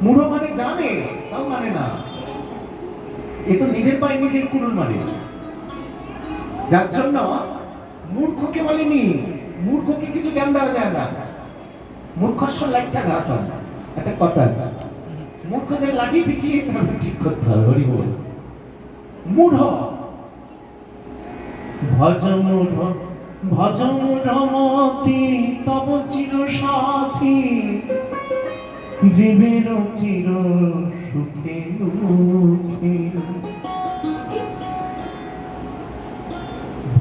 মূঢ় মানে জানে, তাও মানে না। এ তো নিজের পায়ে নিজের কুড়ুল মানে। যার জন্য মূর্খকে বলেনি, মূর্খকে কিছু জ্ঞান দেওয়া যায় না। মূর্খস্ব লাইটটা ঘাত হয়, একটা কথা আছে, মূর্খদের লাঠি পিটিয়ে তারপর ঠিক করতে হবে। হরি বল। মূঢ় ভজ মূঢ় ভজ মূঢ়মতি তব চির সাথী, জীবের চির সুখে দুঃখে।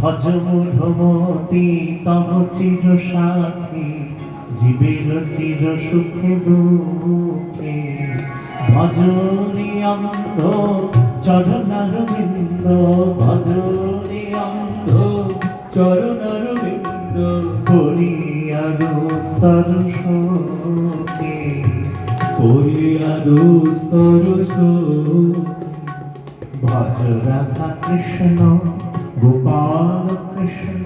ভজ মূঢ়মতি তব চির সাথী, জীবের চির সুখে দুঃখে। ভজরে অন্ধ চরণারবিন্দ, ভজরে অন্ধ চরণারবিন্দ, করিয়া দুস্তর শোকে, করিয়া দুস্তর শোকে। ভজ রাধা কৃষ্ণ গোপাল কৃষ্ণ,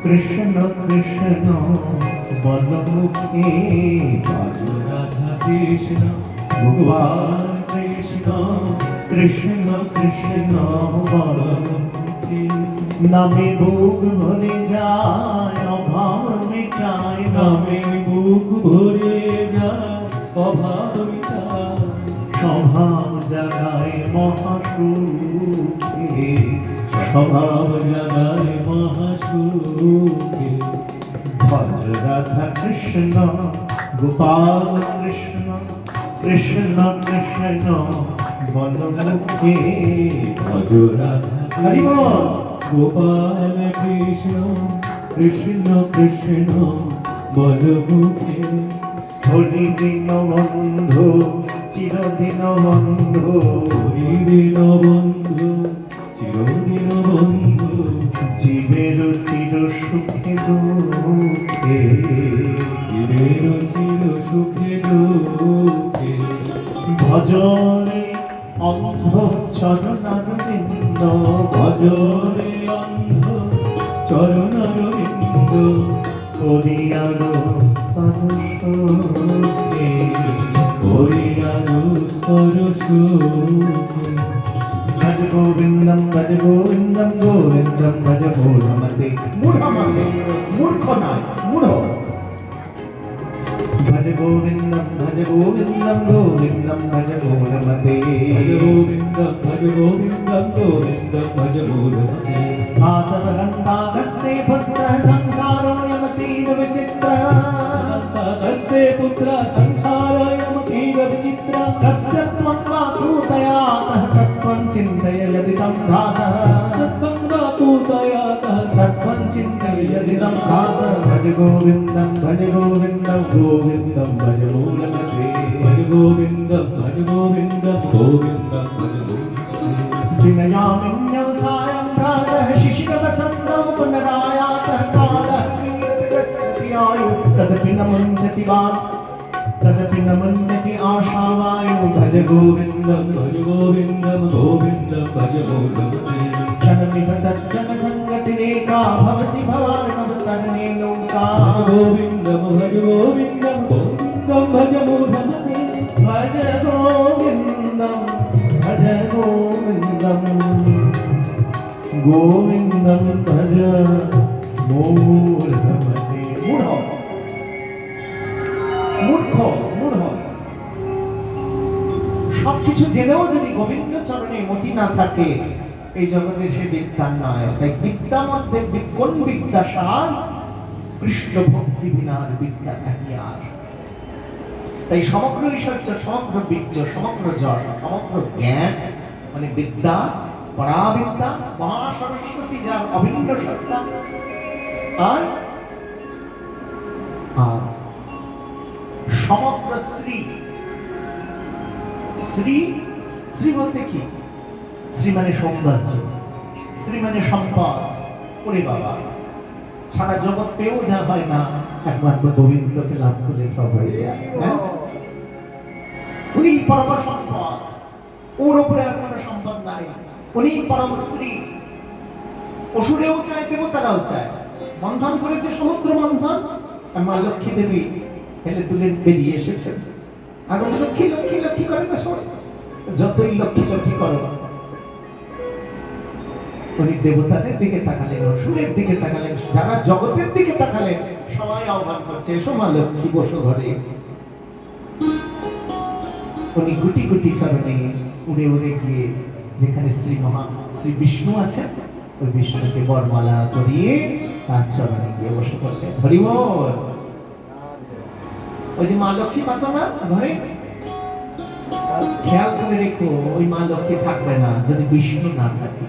কৃষ্ণ কৃষ্ণ বলমুখে। ভজ রাধা কৃষ্ণ গোপাল কৃষ্ণ, কৃষ্ণ কৃষ্ণ বলমুখে। নামে বুক ভরে যায় অভাব মিটায়, নামে বুক ভরে যায় অভাব মিটায়। স্বভাব জাগায় মহাসুখে, স্বভাব জাগায় মহাসুখে। ভজ রাধা কৃষ্ণ গোপাল কৃষ্ণ, কৃষ্ণ কৃষ্ণ বলমুখে। ভজ রাধা কৃষ্ণ গোপাল কৃষ্ণ, কৃষ্ণ কৃষ্ণ বলমুখে। হরি দিন বন্ধু চিরদিন বন্ধু, হরি দিন বন্ধু চিরদিন বন্ধু, জীবের চির সুখে দুঃখে, জীবের চির সুখে দুঃখে। ভজরে অন্ধ চরণারবিন্দ, ভজরে অন্ধ চরণারবিন্দ, করিয়া দুস্তর শোকে, করিয়া দুস্তর শোকে। ভজ গোবিন্দম ভজ গোবিন্দম, গোবিন্দম ভজ মূঢ়মতে। মূঢ়মতে মূর্খ নয়, মূঢ়। ভজ গোবিন্দম ভজ গোবিন্দম, গোবিন্দম ভজ মূঢ়মতে। ভজ গোবিন্দম ভজ গোবিন্দম, গোবিন্দম ভজ মূঢ়মতে। आतवगन्तागस्ते पुत्र संसारोऽयमतीव विचित्रः, गन्तागस्ते पुत्र संसारोऽयमतीव विचित्रः। कस्य त्वं वा पूतयातः तत्त्वं चिन्तय यदिदं धातः, तत्त्वं वा पूतयातः तत्त्वं चिन्तय यदिदं धातः। भज गोविन्दं भज गोविन्दं, गोविन्दं भज मूलमते। भज गोविन्दं भज गोविन्दं, गोविन्दं भज मूलमते। दिनयामिन्यौ सायं प्रातः शिशिरवसन्तौ पुनरायातः कालः, गच्छति आयुः तदपि न मुञ्चति वाक्, तदपि न मुञ्चति आशावायुः। भज गोविन्दं भज गोविन्दं, गोविन्दं भज मूलमते। क्षणमिह सज्जनसङ्गतिरेका भवति भवार्णवतरणे नौका। भज गोविन्दं भज गोविन्दं, गोविन्दं भज मूलमते। भज गोविन्दं भज गोविन्दं, गोविन्दं भज मूलमते। মূঢ় মূর্খ মূঢ় সবকিছু জেনেও যদি গোবিন্দ চরণে মতি না থাকে, এই জগতে সে বিদ্যান নয়। তাই বিদ্যা মধ্যে কোন বিদ্যা সার? কৃষ্ণ ভক্তি বিনার বিদ্যা নাহি আর। তাই সমগ্র ঐশ্বর্য, সমগ্র বীর্য, সমগ্র যশ, সমগ্র জ্ঞান মানে বিদ্যা, পরাবিদ্যা, মহাসরস্বতী যার অভিন্ন সত্তা। আর সমগ্র শ্রী, শ্রী শ্রী বলতে কি? শ্রী মানে সৌন্দর্য, শ্রী মানে সম্পদ। ওরে বাবা, সারা জগৎ পেয়েও যা হয় না, একমাত্র গোবিন্দকে লাভ করে সব হয়ে যায়। উনি পরম সম্পদ, ওর উপরে আর কোনো সম্পদ নাই। উনি পরম শ্রী। অসুরেও চায়, দেবতারাও চায়। মন্থন করেছে সমুদ্র মন্থন, আর মা লক্ষ্মী দেবী হেলে তুলে বেরিয়ে এসেছেন। আর ওই লক্ষ্মী লক্ষ্মী লক্ষ্মী করে না সবাই, যতই লক্ষ্মী লক্ষ্মী করো। উনি দেবতাদের দিকে তাকালেন, অসুরের দিকে তাকালেন, যারা জগতের দিকে তাকালেন, সবাই আহ্বান করছে, এসো মা লক্ষ্মী বসো ঘরে। উনি গুটি গুটি চরণে উড়ে উড়ে গিয়ে যেখানে শ্রী বিষ্ণু আছেন, ওই বিষ্ণুকে বরমালা করিয়ে তার চরণে গিয়ে বসে পড়লেন। হরি বল। ওই যে মা লক্ষ্মী পাতো না ঘরে, খেয়াল করে রেখো, ওই মা লক্ষ্মী থাকবে না যদি বিষ্ণু না থাকে।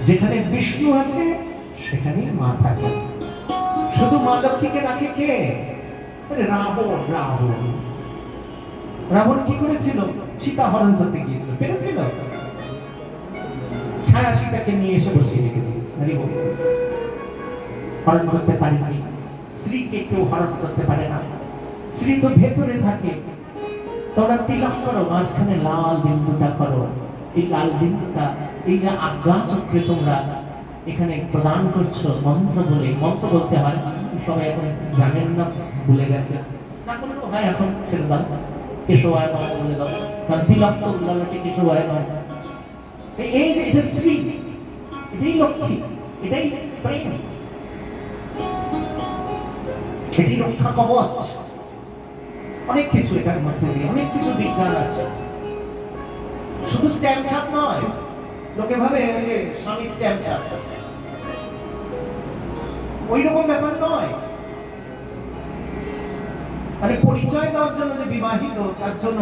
যেখানে বিষ্ণু আছে সেখানেই মা থাকে। শুধু মা লক্ষ্মীকে রাখে কে? রাবণ। রাবণ রাবণ কি করেছিল? সীতা হরণ করতে গিয়েছিল, পেরেছিল? ছায়া সীতাকে নিয়ে এসে বসিয়ে রেখে দিয়েছে। হরণ করতে পারেনি। স্ত্রীকে কেউ হরণ করতে পারে না, স্ত্রী তো ভেতরে থাকে। তোমরা তিলক করো, মাঝখানে লাল বিন্দুটা করো। এই লাল বিন্দুটা, এই যে আজ্ঞা চক্রে তোমরা এখানে প্রদান করছো মন্ত্র বলে, মন্ত্র বলতে হয়, সবাই এখন জানেন না, ভুলে গেছে, না করলেও হয়, এখন ছেড়ে দাও, কেশবায় নয় বলে দাও, কারণ তিলক তো উল্লালকে কেশবায় নয়। এই যে এটা স্ত্রী, এটাই লক্ষ্মী, এটাই প্রেম, এটি রক্ষা কবচ। অনেক কিছু এটার মধ্যে দিয়ে, অনেক কিছু বিজ্ঞান আছে। শুধু স্ট্যাম্প ছাপ নয়, লোকে ভাবে যে স্বামী স্ট্যাম্প ছাপ, ওই রকম ব্যাপার নয়। মানে পরিচয় দেওয়ার জন্য যে বিবাহিত, তার জন্য